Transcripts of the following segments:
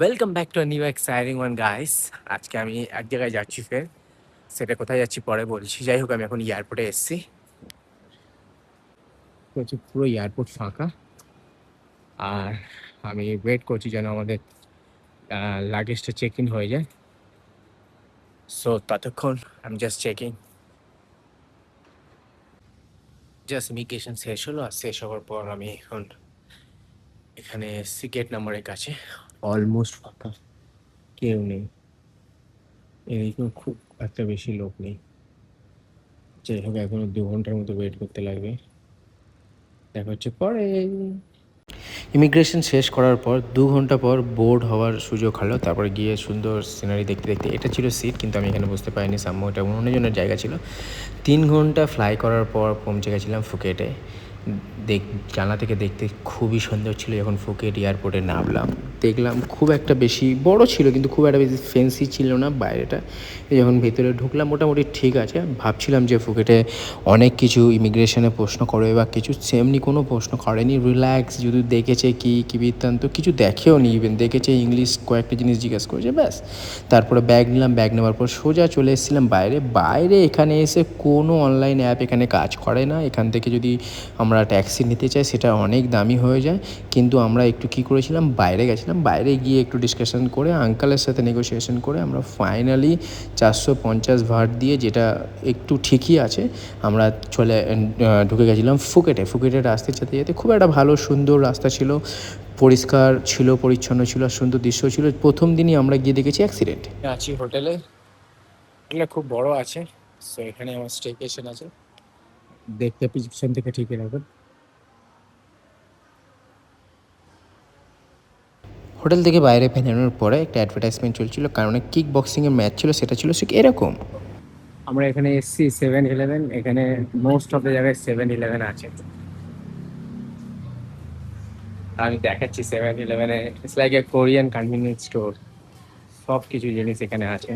Welcome back to new exciting one guys. আজকে আমি এক জায়গায় যাচ্ছি ফের, সেটা কোথায় যাচ্ছি পরে বলছি। যাই হোক, আমি এখন এয়ারপোর্টে এসেছি। হচ্ছে পুরো এয়ারপোর্ট ফাঁকা, আর আমি ওয়েট করছি যেন আমাদের লাগেজটা চেক ইন হয়ে যায়। সো ততক্ষণ আমি জাস্ট চেকিং। জাস্ট ইমিগ্রেশন শেষ হলো, আর শেষ হওয়ার পর আমি এখন এখানে এসেছি গেট নাম্বারের কাছে। অলমোস্ট ফাঁকা, কেউ নেই, এরকম খুব একটা বেশি লোক নেই। যাই হোক, এখনো 2 ঘন্টার মতো ওয়েট করতে লাগবে। দেখা হচ্ছে পরে। ইমিগ্রেশন শেষ করার পর 2 ঘন্টা পর বোর্ড হওয়ার সুযোগ হলো। তারপরে গিয়ে সুন্দর সিনারি দেখতে দেখতে, এটা ছিল সিট কিন্তু আমি এখানে বুঝতে পারিনি, সাম্য এটা অন্যজনের জায়গা ছিল। 3 ঘন্টা ফ্লাই করার পর পৌঁছে গেছিলাম ফুকেটে। দেখ, জানলা থেকে দেখতে খুবই সুন্দর ছিল। যখন ফুকেট এয়ারপোর্টে নামলাম, দেখলাম খুব একটা বেশি বড় ছিল কিন্তু খুব একটা বেশি ফেন্সি ছিল না বাইরেটা। যখন ভেতরে ঢুকলাম মোটামুটি ঠিক আছে। ভাবছিলাম যে ফুকেটে অনেক কিছু ইমিগ্রেশনে প্রশ্ন করবে বা কিছু, সেমনি কোনো প্রশ্ন করেনি। রিল্যাক্স, যদি দেখেছে কি বৃত্তান্ত কিছু দেখেও নি, ইভেন দেখেছে ইংলিশ কয়েকটা জিনিস জিজ্ঞাসা করেছে, ব্যাস। তারপরে ব্যাগ নিলাম, ব্যাগ নেওয়ার পর সোজা চলে এসেছিলাম বাইরে। এখানে এসে কোনো অনলাইন অ্যাপ এখানে কাজ করে না। এখান থেকে যদি আমরা ট্যাক্সি নিতে চাই সেটা অনেক দামি হয়ে যায়। কিন্তু আমরা একটু কী করেছিলাম, বাইরে গেছিলাম, বাইরে গিয়ে একটু ডিসকাশন করে আঙ্কালের সাথে নেগোসিয়েশন করে আমরা ফাইনালি 450 ভাট দিয়ে, যেটা একটু ঠিকই আছে, আমরা ঢুকে গেছিলাম ফুকেটের রাস্তায় যেতে যেতে। খুব একটা ভালো সুন্দর রাস্তা ছিল, পরিষ্কার ছিল, পরিচ্ছন্ন ছিল, আর সুন্দর দৃশ্য ছিল। প্রথম দিনই আমরা গিয়ে দেখেছি অ্যাক্সিডেন্ট। আছি হোটেলে, হোটেলটা খুব বড় আছে। সো এখানে আমার স্টেকেশন আছে, দেখতে পিছন থেকে ঠিকই রাখবেন। হোটেল থেকে বাইরে বেরোনোর পরে একটা অ্যাডভার্টাইজমেন্ট চলছিল, কারণ কিক বক্সিংয়ের ম্যাচ ছিল। সেটা ছিল ঠিক এরকম। আমরা এখানে এসছি 7-Eleven, এখানে মোস্ট অফ দ্য জায়গায় 7-Eleven আছে। আমি দেখাচ্ছি 7-Eleven-এ, it's like a Korean convenience store. সব কিছু জিনিস এখানে আছে।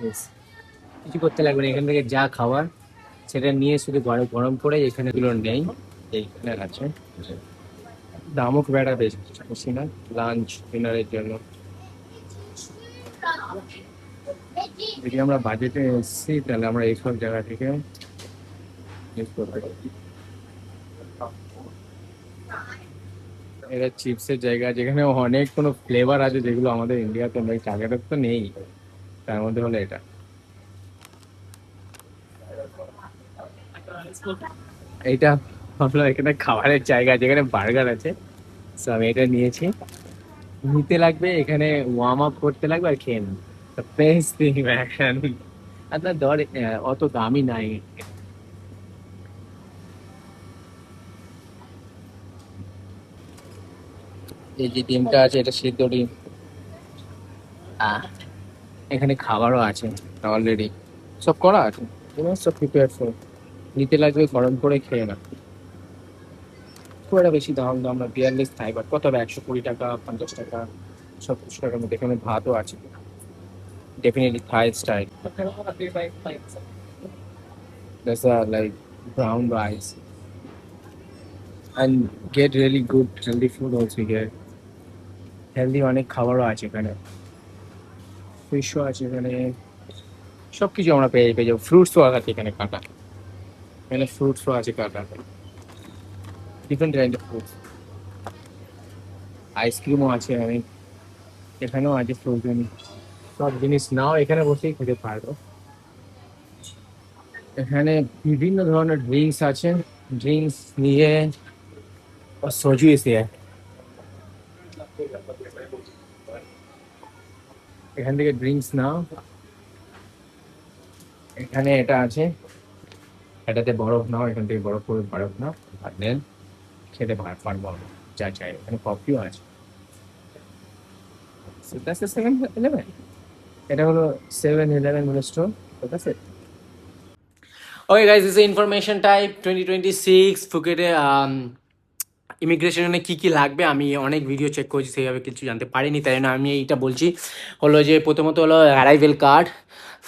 Yes. কিছু করতে লাগবে না, এখান থেকে যা খাবার সেটা নিয়ে শুধু গরম গরম করে, এখানে গুলো নেই, এইখানে আছে। দামও খুব একটা বেশি না লাঞ্চ ডিনারের জন্য। যদি আমরা বাজেটে এসছি তাহলে আমরা এইসব জায়গা থেকে use করতে পারি। এটা চিপসের জায়গা, যেখানে অনেক কোনো ফ্লেভার আছে যেগুলো আমাদের ইন্ডিয়াতে নেই, চাকাটার তো নেই। তার মধ্যে হলো এটা। এইটা হলো এখানে খাবারের জায়গা, যেখানে বার্গার আছে। তো আমি এটা নিয়েছি, নিতে লাগবে এখানে, ওয়ার্ম আপ করতে লাগবে আর খেয়ে নেব। Best thing man. আপনার দর অত দামি নাই। এই যে ডিমটা আছে, এটা সিদ্ধ ডিম। আহ, এখানে খাবারও আছে অলরেডি, সব করা আছে, সব প্রিপেয়ার ফর। নিতে লাগবে, গরম করে খেয়ে না। খুব একটা বেশি দাম দাম না, বিয়ারলেস থাই, বাট কত হবে, 120 টাকা, 50 টাকা, 70 টাকার মধ্যে। এখানে ভাতও আছে, definitely Thai style. That's like brown rice and get really good healthy food also here. Healthy অনেক খাবারও আছে এখানে, ফিশও আছে এখানে, সবকিছু আমরা পেয়ে যাবো। ফ্রুটসও আছে এখানে কাটা, এখানে ফ্রুটসও আছে কাটা, ডিফারেন্ট কাইন্ড অফ ফ্রুটস। আইসক্রিমও আছে অনেক, এখানেও আছে ফ্রোজেন। সব জিনিস নাও এখানে বসেই খেতে পারবো। এখানে বিভিন্ন ধরনের ড্রিঙ্কস আছে, ড্রিঙ্কস নিয়ে সোজু এসে এখান থেকে ড্রিঙ্কস নাও। এখানে এটা আছে, এটাতে বরফ নাও, এখান থেকে বরফ করে বরফ নাও, আর দেন খেতে পারবো যা চাই। এখানে কফিও আছে। So that's the 7-Eleven. এটা হলো 7-Eleven স্টোর, ঠিক আছে। Okay guys, this information type 2026 ফুকেটে ইমিগ্রেশনে কী কী লাগবে। আমি অনেক ভিডিও চেক করেছি, সেইভাবে কিছু জানতে পারিনি, তাই জন্য আমি এইটা বলছি। হলো যে প্রথমত হলো অ্যারাইভেল কার্ড,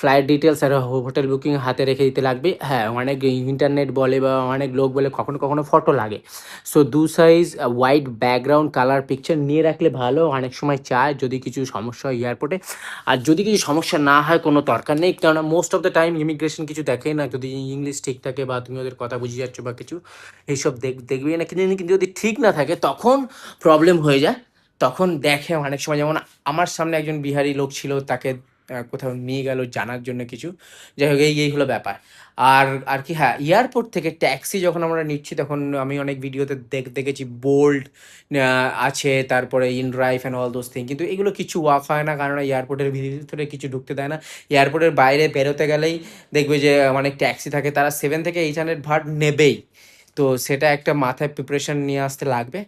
ফ্লাইট ডিটেলস আর হোটেল বুকিং হাতে রেখে দিতে লাগবে। হ্যাঁ, অনেক ইন্টারনেট বলে বা অনেক লোক বলে কখনো কখনো ফটো লাগে। So 2 size white background colour picture নিয়ে রাখলে ভালো। অনেক সময় চায় যদি কিছু সমস্যা হয় এয়ারপোর্টে। আর যদি কিছু সমস্যা না হয় কোনো দরকার নেই, কেননা most of the time immigration কিছু দেখেই না। যদি ইংলিশ ঠিক থাকে বা তুমি ওদের কথা বুঝে যাচ্ছ বা কিছু, এইসব দেখবেই না। কিন্তু যদি ঠিক না থাকে তখন প্রবলেম হয়ে যায়। তখন দেখে অনেক সময়, যেমন আমার সামনে একজন বিহারি লোক ছিল, তাকে কোথাও নিয়ে গেল জানার জন্য কিছু। যাই হোক, এই হলো ব্যাপার। আর আর কি, হ্যাঁ, এয়ারপোর্ট থেকে ট্যাক্সি যখন আমরা নিচ্ছি তখন আমি অনেক ভিডিওতে দেখেছি বোল্ট আছে, তারপরে in drive and all those thing, কিন্তু এগুলো কিছু ওয়ার্ক হয় না, কারণ এয়ারপোর্টের ভিতরে কিছু ঢুকতে দেয় না। এয়ারপোর্টের বাইরে বেরোতে গেলেই দেখবে যে অনেক ট্যাক্সি থাকে, তারা 700 থেকে 800 ভাট নেবেই। তো সেটা একটা মাথায় প্রিপারেশন নিয়ে আসতে লাগবে।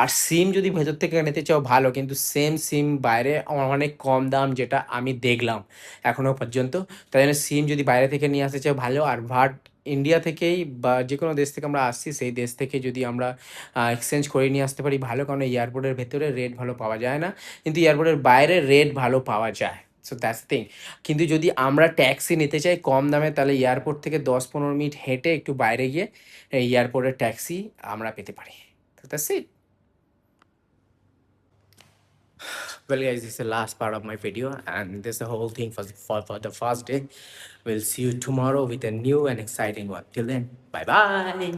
আর সিম যদি ভেতর থেকে নিতে চাও ভালো, কিন্তু সেম সিম বাইরে অনেক কম দাম, যেটা আমি দেখলাম এখনও পর্যন্ত। তাই জন্য সিম যদি বাইরে থেকে নিয়ে আসতে চাও ভালো। আর ভাট ইন্ডিয়া থেকেই বা যে কোনো দেশ থেকে আমরা আসছি, সেই দেশ থেকে যদি আমরা এক্সচেঞ্জ করে নিয়ে আসতে পারি ভালো, কারণ এয়ারপোর্টের ভেতরে রেট ভালো পাওয়া যায় না, কিন্তু এয়ারপোর্টের বাইরে রেট ভালো পাওয়া যায়। So that's thing. কিন্তু যদি আমরা ট্যাক্সি নিতে চাই কম দামে, তাহলে এয়ারপোর্ট থেকে 10-15 মিনিট হেঁটে একটু বাইরে গিয়ে এয়ারপোর্টের ট্যাক্সি আমরা পেতে পারি। তো that's it. Well, guys, this is the last part of my video, and this is the whole thing for the first day. We'll see you tomorrow with a new and exciting one. Till then, bye bye.